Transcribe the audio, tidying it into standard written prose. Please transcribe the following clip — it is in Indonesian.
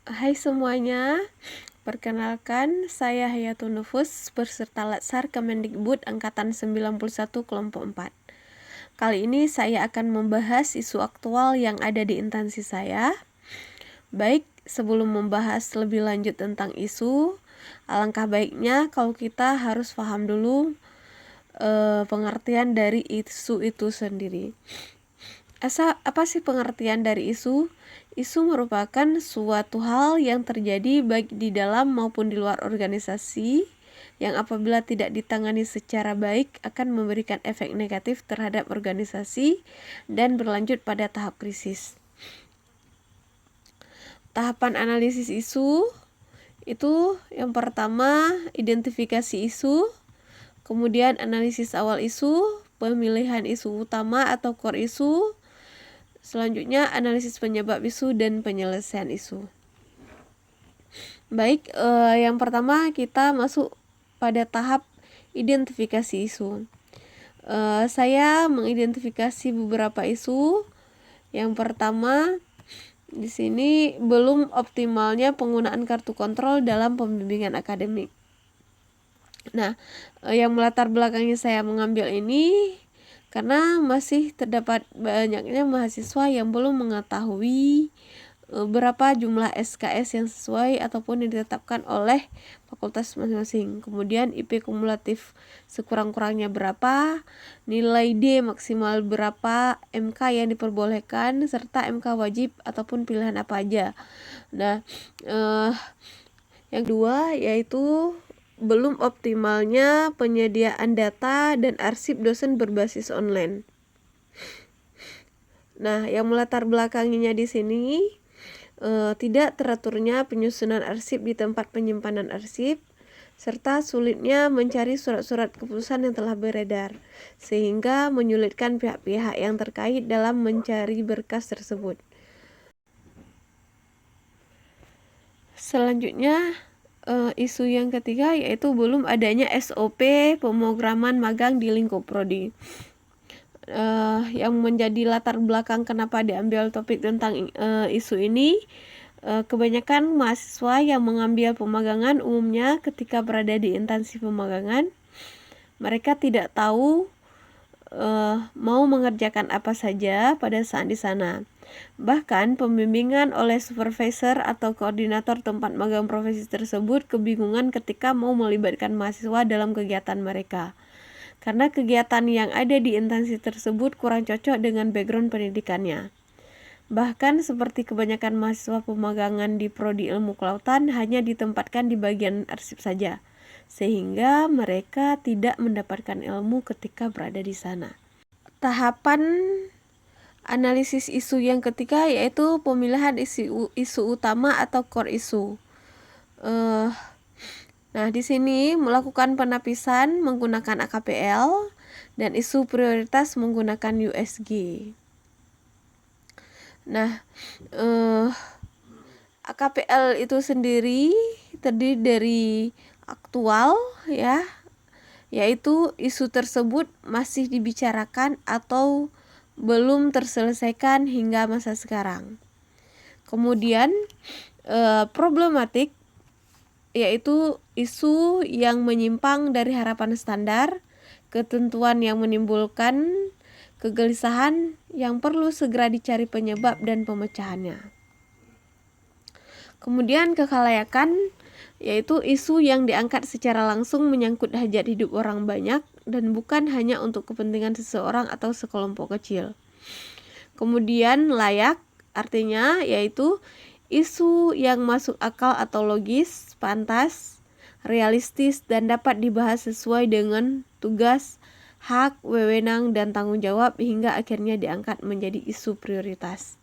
Hai semuanya, perkenalkan saya Hayatun Nufus beserta Latsar Kemendikbud Angkatan 91 Kelompok 4. Kali ini saya akan membahas isu aktual yang ada di instansi saya. Baik, sebelum membahas lebih lanjut tentang isu, alangkah baiknya kalau kita harus paham dulu pengertian dari isu itu sendiri. Apa sih pengertian dari isu? Isu merupakan suatu hal yang terjadi baik di dalam maupun di luar organisasi yang apabila tidak ditangani secara baik akan memberikan efek negatif terhadap organisasi dan berlanjut pada tahap krisis. Tahapan analisis isu itu yang pertama identifikasi isu, kemudian analisis awal isu, pemilihan isu utama atau core isu, selanjutnya analisis penyebab isu dan penyelesaian isu. Baik, yang pertama kita masuk pada tahap identifikasi isu. Saya mengidentifikasi beberapa isu. Yang pertama, di sini belum optimalnya penggunaan kartu kontrol dalam pembimbingan akademik. Nah, yang melatar belakangnya saya mengambil ini karena masih terdapat banyaknya mahasiswa yang belum mengetahui berapa jumlah SKS yang sesuai ataupun yang ditetapkan oleh fakultas masing-masing. Kemudian IP kumulatif sekurang-kurangnya berapa, nilai D maksimal berapa, MK yang diperbolehkan, serta MK wajib ataupun pilihan apa aja. Nah, yang kedua yaitu belum optimalnya penyediaan data dan arsip dosen berbasis online. Nah, yang melatar belakanginya di sini tidak teraturnya penyusunan arsip di tempat penyimpanan arsip, serta sulitnya mencari surat-surat keputusan yang telah beredar, sehingga menyulitkan pihak-pihak yang terkait dalam mencari berkas tersebut. Selanjutnya, isu yang ketiga yaitu belum adanya SOP pemrograman magang di lingkup prodi. Yang menjadi latar belakang kenapa diambil topik tentang isu ini, kebanyakan mahasiswa yang mengambil pemagangan umumnya ketika berada di instansi pemagangan, mereka tidak tahu mau mengerjakan apa saja pada saat di sana. Bahkan pembimbingan oleh supervisor atau koordinator tempat magang profesi tersebut kebingungan ketika mau melibatkan mahasiswa dalam kegiatan mereka. Karena kegiatan yang ada di instansi tersebut kurang cocok dengan background pendidikannya. Bahkan seperti kebanyakan mahasiswa pemagangan di Prodi Ilmu Kelautan hanya ditempatkan di bagian arsip saja, sehingga mereka tidak mendapatkan ilmu ketika berada di sana. Tahapan analisis isu yang ketiga yaitu pemilihan isu utama atau core isu. Nah, di sini melakukan penapisan menggunakan AKPL dan isu prioritas menggunakan USG. Nah, AKPL itu sendiri terdiri dari aktual ya, yaitu isu tersebut masih dibicarakan atau belum terselesaikan hingga masa sekarang. Kemudian problematik yaitu isu yang menyimpang dari harapan standar, ketentuan yang menimbulkan kegelisahan yang perlu segera dicari penyebab dan pemecahannya. Kemudian kekhalayakan yaitu isu yang diangkat secara langsung menyangkut hajat hidup orang banyak dan bukan hanya untuk kepentingan seseorang atau sekelompok kecil. Kemudian layak artinya yaitu isu yang masuk akal atau logis, pantas, realistis dan dapat dibahas sesuai dengan tugas, hak, wewenang dan tanggung jawab hingga akhirnya diangkat menjadi isu prioritas.